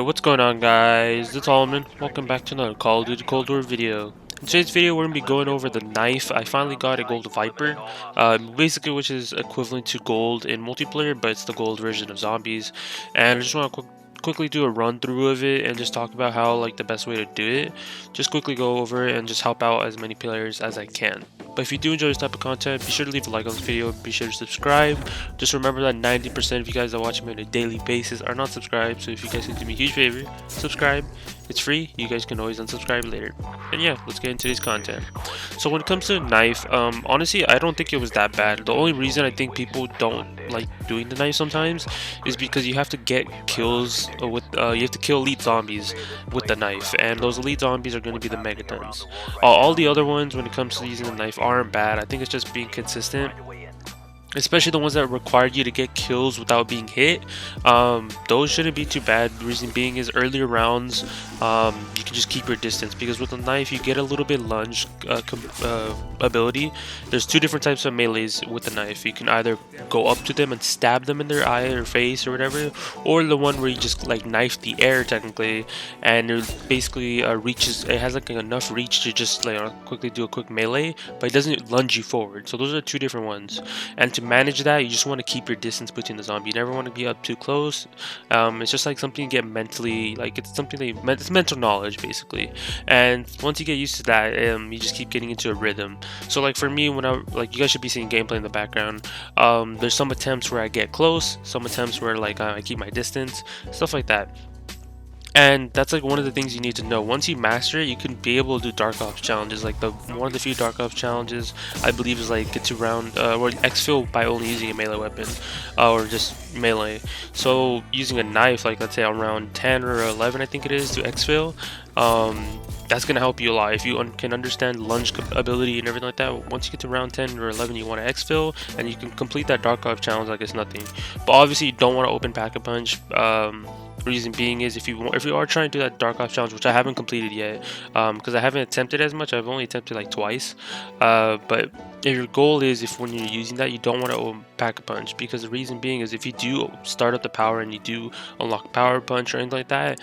What's going on, guys? It's Almond. Welcome back to another Call of Duty Cold War video. In today's video, we're going to be going over the knife. I finally got a gold Viper, basically which is equivalent to gold in multiplayer, but it's the gold version of zombies. And I just want to quickly do a run through of it and just talk about how the best way to do it. Just quickly go over it and just help out as many players as I can. But if you do enjoy this type of content, be sure to leave a like on this video, be sure to subscribe. Just remember that 90% of you guys that watch me on a daily basis are not subscribed, so if you guys can do me a huge favor, subscribe. It's free, you guys can always unsubscribe later. And yeah, let's get into today's content. So when it comes to knife, honestly, I don't think it was that bad. The only reason I think people don't like doing the knife sometimes is because you have to get kills with, you have to kill elite zombies with the knife, and those elite zombies are going to be the megatons. All the other ones, when it comes to using the knife, aren't bad. I think it's just being consistent, especially the ones that require you to get kills without being hit. Those shouldn't be too bad. The reason being is earlier rounds, you can just keep your distance, because with a knife you get a little bit lunge ability. There's two different types of melees with the knife. You can either go up to them and stab them in their eye or face or whatever, or the one where you just knife the air technically, and it basically reaches, it has enough reach to just quickly do a quick melee, but it doesn't lunge you forward. So those are two different ones, and to manage that, you just want to keep your distance between the zombie. You never want to be up too close. It's just something you get mentally, it's something that it's mental knowledge basically, and once you get used to that, you just keep getting into a rhythm. So for me, when you guys should be seeing gameplay in the background, there's some attempts where I get close, some attempts where I keep my distance, stuff like that. And that's one of the things you need to know. Once you master it, you can be able to do Dark Ops challenges. One of the few Dark Ops challenges I believe is get to round or exfil by only using a melee weapon, or just melee. So using a knife, let's say on round 10 or 11, I think it is, to exfil, that's going to help you a lot. If you can understand lunge ability and everything like that, once you get to round 10 or 11, you want to exfil, and you can complete that Dark Ops challenge like it's nothing. But obviously you don't want to open Pack-a-Punch. Reason being is if you are trying to do that Dark Ops challenge, which I haven't completed yet, because I haven't attempted as much. I've only attempted twice, but if your goal is, if when you're using that, you don't want to open Pack-a-Punch, because the reason being is if you do start up the power and you do unlock Power Punch or anything like that,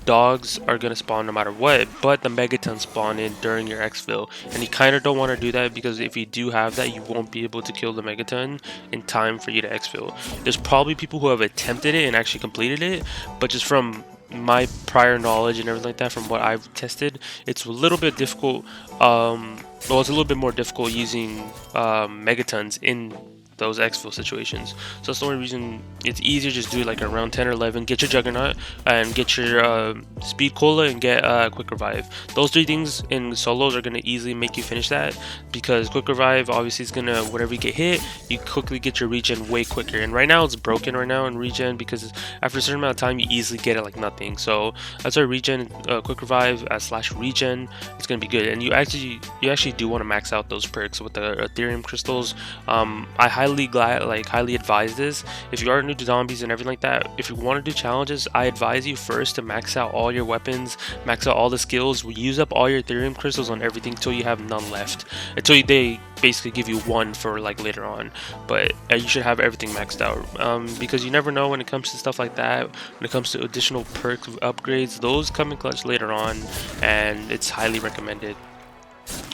dogs are going to spawn no matter what, but the megatons spawn in during your exfil, and you kind of don't want to do that, because if you do have that, you won't be able to kill the megaton in time for you to exfil. There's probably people who have attempted it and actually completed it, but just from my prior knowledge and everything like that, from what I've tested, it's a little bit difficult. Well, it's a little bit more difficult using megatons in those exfil situations. So that's the only reason it's easier. Just do it around 10 or 11, get your Juggernaut and get your Speed Cola and get Quick Revive. Those three things in solos are going to easily make you finish that, because Quick Revive obviously is going to, whenever you get hit, you quickly get your regen way quicker. And right now it's broken right now in regen, because after a certain amount of time you easily get it like nothing. So that's our regen, Quick Revive / regen. It's going to be good, and you actually do want to max out those perks with the Ethereum crystals. I highly advise this if you are new to zombies and everything like that. If you want to do challenges, I advise you first to max out all your weapons, max out all the skills, use up all your Ethereum crystals on everything until you have none left, until they basically give you one for later on. But you should have everything maxed out, because you never know when it comes to stuff like that. When it comes to additional perk upgrades, those come in clutch later on, and it's highly recommended.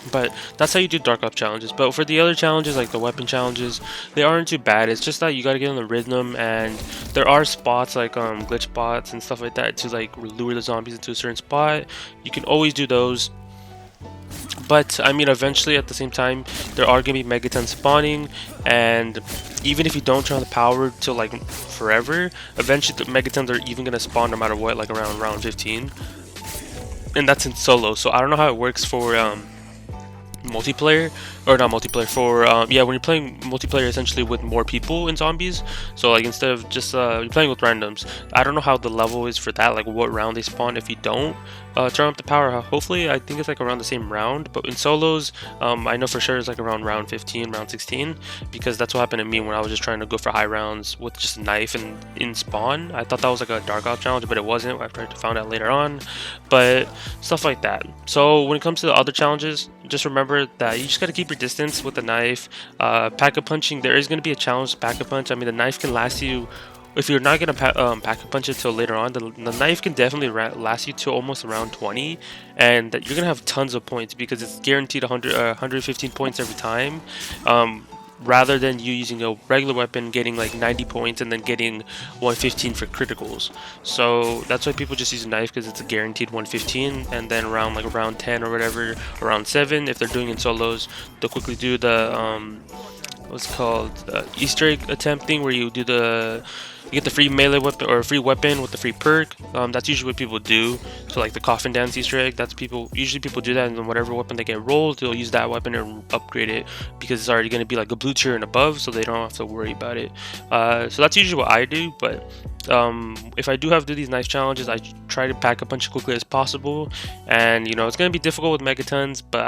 But that's how you do Dark Ops challenges. But for the other challenges, the weapon challenges, they aren't too bad. It's just that you gotta get in the rhythm, and there are spots glitch spots and stuff like that to lure the zombies into a certain spot. You can always do those. But I mean, eventually, at the same time, there are gonna be megatons spawning, and even if you don't turn on the power till forever, eventually the megatons are even gonna spawn no matter what, around round 15, and that's in solo. So I don't know how it works for multiplayer, or not multiplayer, for yeah, when you're playing multiplayer essentially with more people in zombies. So instead of just you're playing with randoms, I don't know how the level is for that, what round they spawn if you don't turn up the power. Hopefully I think it's around the same round, but in solos I know for sure it's around round 15, round 16, because that's what happened to me when I was just trying to go for high rounds with just a knife and in spawn. I thought that was a Dark Ops challenge, but it wasn't, after I found out later on. But stuff like that. So when it comes to the other challenges, just remember that you just got to keep your distance with the knife. Pack-a-punching, there is going to be a challenge to pack-a-punch. I mean, the knife can last you if you're not gonna pack a punch it till later on, the knife can definitely last you to almost around 20, and that you're gonna have tons of points because it's guaranteed 115 points every time. Rather than you using a regular weapon, getting like 90 points and then getting 115 for criticals. So that's why people just use a knife, because it's a guaranteed 115, and then around like around 10 or whatever, around 7, if they're doing in solos, they'll quickly do the what's it called, Easter egg attempt thing, where you do you get the free melee weapon or free weapon with the free perk. That's usually what people do. So like the coffin dance Easter egg, that's usually people do that, and then whatever weapon they get rolled, they'll use that weapon and upgrade it, because it's already going to be like a blue tier and above, so they don't have to worry about it. So that's usually what I do. But if I do have to do these knife challenges, I try to pack a punch as quickly as possible, and you know, it's going to be difficult with megatons, but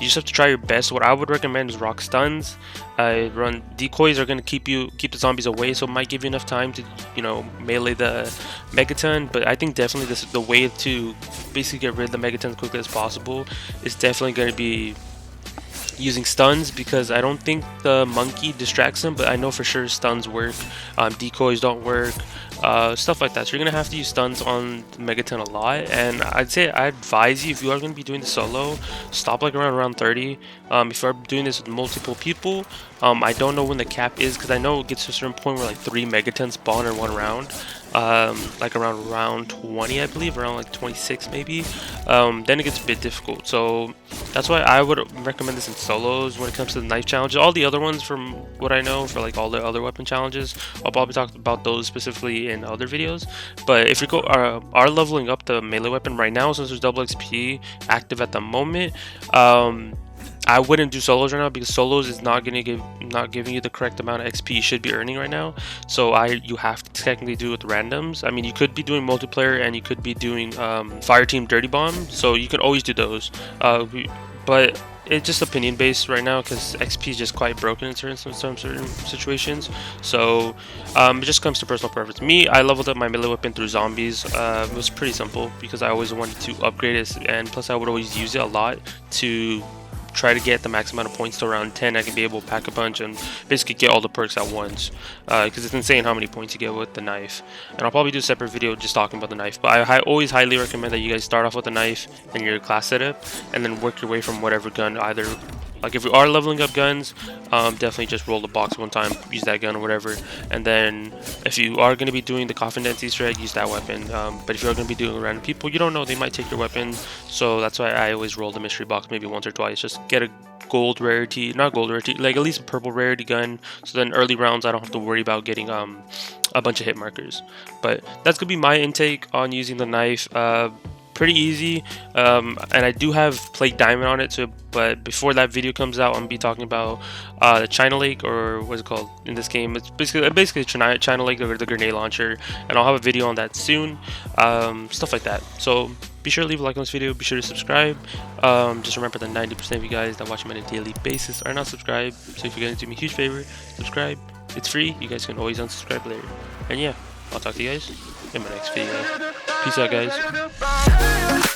you just have to try your best. What I would recommend is rock stuns. Run decoys are going to keep the zombies away, so it might give you enough time to, you know, melee the megaton. But I think definitely this is the way to basically get rid of the megaton as quickly as possible. Is definitely going to be using stuns, because I don't think the monkey distracts them, but I know for sure stuns work. Decoys don't work, stuff like that. So you're gonna have to use stuns on the megaton a lot, and I advise you, if you are gonna be doing the solo, stop like around 30. If you are doing this with multiple people, I don't know when the cap is, because I know it gets to a certain point where like 3 megatons spawn in one round. Like around round 20, I believe, around like 26 maybe. Then it gets a bit difficult, so that's why I would recommend this in solos when it comes to the knife challenges. All the other ones, from what I know, for like all the other weapon challenges, I'll probably talk about those specifically in other videos. But if you are leveling up the melee weapon right now, since there's double XP active at the moment, I wouldn't do solos right now, because solos is not giving you the correct amount of XP you should be earning right now. So you have to technically do it with randoms. I mean, you could be doing multiplayer, and you could be doing fire team dirty bomb, so you can always do those. But it's just opinion based right now, because XP is just quite broken in certain situations. So it just comes to personal preference. Me, I leveled up my melee weapon through zombies. It was pretty simple, because I always wanted to upgrade it, and plus I would always use it a lot to try to get the max amount of points to around 10. I can be able to pack a punch and basically get all the perks at once, because it's insane how many points you get with the knife. And I'll probably do a separate video just talking about the knife, but I always highly recommend that you guys start off with a knife and your class setup, and then work your way from whatever gun. Either like if you are leveling up guns, definitely just roll the box one time, use that gun or whatever, and then if you are going to be doing the coffin dance Easter egg, use that weapon. But if you're going to be doing random people, you don't know, they might take your weapon, so that's why I always roll the mystery box maybe once or twice. Just get a gold rarity, not gold rarity, like at least a purple rarity gun, so then early rounds I don't have to worry about getting a bunch of hit markers. But that's gonna be my intake on using the knife. Pretty easy, and I do have plate diamond on it too. But before that video comes out, I'm gonna be talking about the China Lake, or what's it called in this game. It's basically China Lake, or the grenade launcher, and I'll have a video on that soon. Stuff like that. So be sure to leave a like on this video. Be sure to subscribe. Just remember that 90% of you guys that watch me on a daily basis are not subscribed. So if you're gonna do me a huge favor, subscribe. It's free. You guys can always unsubscribe later. And yeah, I'll talk to you guys in my next video. Peace out, guys.